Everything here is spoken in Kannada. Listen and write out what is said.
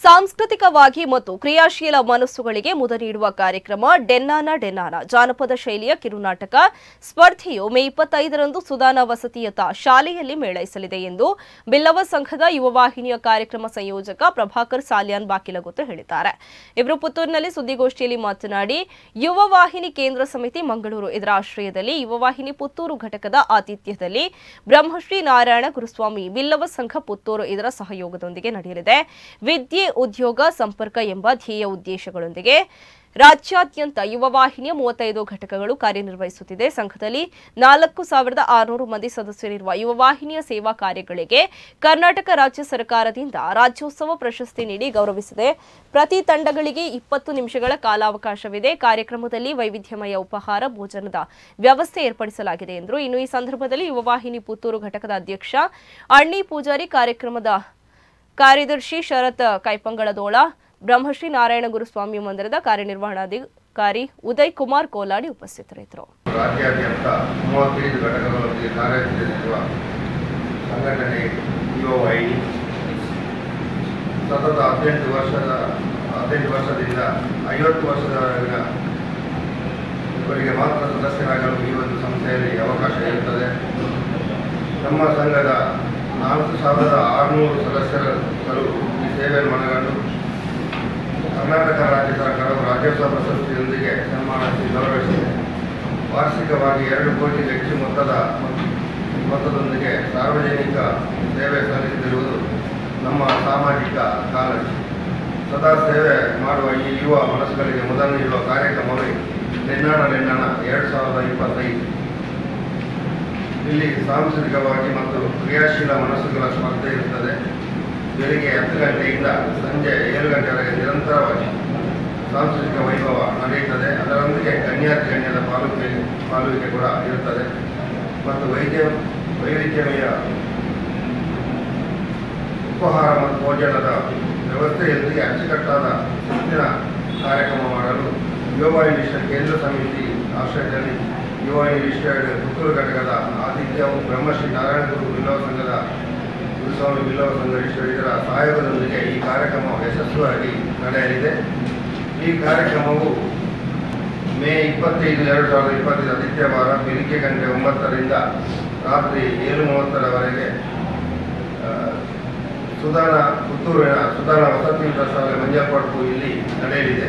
ಸಾಂಸ್ಕೃತಿಕವಾಗಿ ಮತ್ತು ಕ್ರಿಯಾಶೀಲ ಮನಸ್ಸುಗಳಿಗೆ ಮುದ ನೀಡುವ ಕಾರ್ಯಕ್ರಮ ಡೆನ್ನಾನ ಜಾನಪದ ಶೈಲಿಯ ಕಿರುನಾಟಕ ಸ್ಪರ್ಧೆಯು ಮೇ 25ರಂದು ಸುದಾನ ವಸತಿಯತ ಶಾಲೆಯಲ್ಲಿ ಮೇಳೈಸಲಿದೆ ಎಂದು ಬಿಲ್ಲವ ಸಂಘದ ಯುವ ವಾಹಿನಿಯ ಕಾರ್ಯಕ್ರಮ ಸಂಯೋಜಕ ಪ್ರಭಾಕರ್ ಸಾಲ್ಯಾನ್ ಬಾಕಿಲಗುತ್ತು ಹೇಳಿದ್ದಾರೆ. ಇವರು ಪುತ್ತೂರಿನಲ್ಲಿ ಸುದ್ದಿಗೋಷ್ಠಿಯಲ್ಲಿ ಮಾತನಾಡಿ, ಯುವ ವಾಹಿನಿ ಕೇಂದ್ರ ಸಮಿತಿ ಮಂಗಳೂರು ಇದರ ಆಶ್ರಯದಲ್ಲಿ ಯುವ ವಾಹಿನಿ ಪುತ್ತೂರು ಘಟಕದ ಆತಿಥ್ಯದಲ್ಲಿ ಬ್ರಹ್ಮಶ್ರೀ ನಾರಾಯಣ ಗುರುಸ್ವಾಮಿ ಬಿಲ್ಲವ ಸಂಘ ಪುತ್ತೂರು ಇದರ ಸಹಯೋಗದೊಂದಿಗೆ ನಡೆಯಲಿದೆ. ವಿದ್ಯೆ ಉದ್ಯೋಗ ಸಂಪರ್ಕ ಎಂಬ ಧ್ಯೇಯ ಉದ್ದೇಶಗಳೊಂದಿಗೆ ರಾಜ್ಯಾದ್ಯಂತ ಯುವ ವಾಹಿನಿಯ 35 ಘಟಕಗಳು ಕಾರ್ಯನಿರ್ವಹಿಸುತ್ತಿದೆ. ಸಂಘದಲ್ಲಿ 4600 ಮಂದಿ ಸದಸ್ಯರಿರುವ ಯುವ ವಾಹಿನಿಯ ಸೇವಾ ಕಾರ್ಯಗಳಿಗೆ ಕರ್ನಾಟಕ ರಾಜ್ಯ ಸರ್ಕಾರದಿಂದ ರಾಜ್ಯೋತ್ಸವ ಪ್ರಶಸ್ತಿ ನೀಡಿ ಗೌರವಿಸಿದೆ. ಪ್ರತಿ ತಂಡಗಳಿಗೆ 20 ನಿಮಿಷಗಳ ಕಾಲಾವಕಾಶವಿದೆ. ಕಾರ್ಯಕ್ರಮದಲ್ಲಿ ವೈವಿಧ್ಯಮಯ ಉಪಹಾರ ಭೋಜನದ ವ್ಯವಸ್ಥೆ ಏರ್ಪಡಿಸಲಾಗಿದೆ ಎಂದರು. ಇನ್ನು ಈ ಸಂದರ್ಭದಲ್ಲಿ ಯುವ ವಾಹಿನಿ ಪುತ್ತೂರು ಘಟಕದ ಅಧ್ಯಕ್ಷ ಅಣ್ಣಿ ಪೂಜಾರಿ, ಕಾರ್ಯಕ್ರಮದ ಕಾರ್ಯದರ್ಶಿ ಶರತ್ ಕೈಪಂಗಳದೋಳ, ಬ್ರಹ್ಮಶ್ರೀ ನಾರಾಯಣ ಗುರುಸ್ವಾಮಿ ಮಂದಿರದ ಕಾರ್ಯನಿರ್ವಹಣಾಧಿಕಾರಿ ಉದಯ್ ಕುಮಾರ್ ಕೋಲಾಡಿ ಉಪಸ್ಥಿತರಿದ್ದರು. ರಾಜ್ಯಾದ್ಯಂತ 35 ಘಟಕಗಳೊಂದಿಗೆ ಕಾರ್ಯನಿರ್ವಹಿಸುವ ಸಂಘಟನೆ ಯುವ ವಾಹಿನಿ ಸತತ 18 ವರ್ಷದಿಂದ 50 ವರ್ಷದವರೆಗಿನ ಇವರಿಗೆ ಮಾತ್ರ ಸದಸ್ಯರಾಗಲು ಈ ಒಂದು ಸಂಸ್ಥೆಯಲ್ಲಿ ಅವಕಾಶ ಇರುತ್ತದೆ. ನಮ್ಮ ಸಂಘದ 4600 ಸದಸ್ಯರು ಈ ಸೇವೆಯನ್ನು ಮನಗಂಡು ಕರ್ನಾಟಕ ರಾಜ್ಯ ಸರ್ಕಾರವು ರಾಜ್ಯೋತ್ಸವ ಪ್ರಶಸ್ತಿಯೊಂದಿಗೆ ಸನ್ಮಾನಿಸಿ ಗೌರವಿಸಿದೆ. ವಾರ್ಷಿಕವಾಗಿ 2 ಕೋಟಿಗೂ ಹೆಚ್ಚು ಮೊತ್ತದೊಂದಿಗೆ ಸಾರ್ವಜನಿಕ ಸೇವೆ ಸಲ್ಲಿಸುತ್ತಿರುವುದು ನಮ್ಮ ಸಾಮಾಜಿಕ ಕಾಳಜಿ. ಸದಾ ಸೇವೆ ಮಾಡುವ ಈ ಯುವ ಮನಸ್ಸುಗಳಿಗೆ ಮೊದಲು ನೀಡುವ ಕಾರ್ಯಕ್ರಮವೇ ಡೆನ್ನಾನ 2025. ಇಲ್ಲಿ ಸಾಂಸ್ಕೃತಿಕವಾಗಿ ಮತ್ತು ಕ್ರಿಯಾಶೀಲ ಮನಸ್ಸುಗಳ ಸ್ಪರ್ಧೆ ಇರುತ್ತದೆ. ಬೆಳಿಗ್ಗೆ 10 ಗಂಟೆಯಿಂದ ಸಂಜೆ 7 ಗಂಟೆವರೆಗೆ ನಿರಂತರವಾಗಿ ಸಾಂಸ್ಕೃತಿಕ ವೈಭವ ನಡೆಯುತ್ತದೆ. ಅದರೊಂದಿಗೆ ಗಣ್ಯದ ಪಾಲುವಿಕೆ ಕೂಡ ಇರುತ್ತದೆ ಮತ್ತು ವೈವಿಧ್ಯಮಯ ಉಪಹಾರ ಮತ್ತು ಭೋಜನದ ವ್ಯವಸ್ಥೆಯೊಂದಿಗೆ ಅಚ್ಚುಕಟ್ಟಾದ ಶಿಸ್ತಿನ ಕಾರ್ಯಕ್ರಮ ಮಾಡಲು ಯುವ ವಾಹಿನಿ ಕೇಂದ್ರ ಸಮಿತಿ ಆಶ್ರಯದಲ್ಲಿ ಯುವ ವಾಹಿನಿ ರಿಜಿಸ್ಟರ್ಡ್ ಪುತ್ತೂರು ಘಟಕದ ಆತಿಥ್ಯವು ಬ್ರಹ್ಮಶ್ರೀ ನಾರಾಯಣ ಗುರು ಬಿಲ್ಲವ ಸಂಘದ ಗುರುಸ್ವಾಮಿ ಬಿಲ್ಲವ ಸಂಘ ರಿಜಿಸ್ಟರ್ಡ್ ಇದರ ಸಹಯೋಗದೊಂದಿಗೆ ಈ ಕಾರ್ಯಕ್ರಮ ಯಶಸ್ವಿಯಾಗಿ ನಡೆಯಲಿದೆ. ಈ ಕಾರ್ಯಕ್ರಮವು ಮೇ 25, 2025 ಆದಿತ್ಯವಾರ ಬೆಳಿಗ್ಗೆ ಗಂಟೆ 9ರಿಂದ ರಾತ್ರಿ 7:30ರವರೆಗೆ ಪುತ್ತೂರಿನ ಸುದಾನ ವಸತಿ ಶಾಲೆ ಮಂಜಾಪಡ್ಪು ಇಲ್ಲಿ ನಡೆಯಲಿದೆ.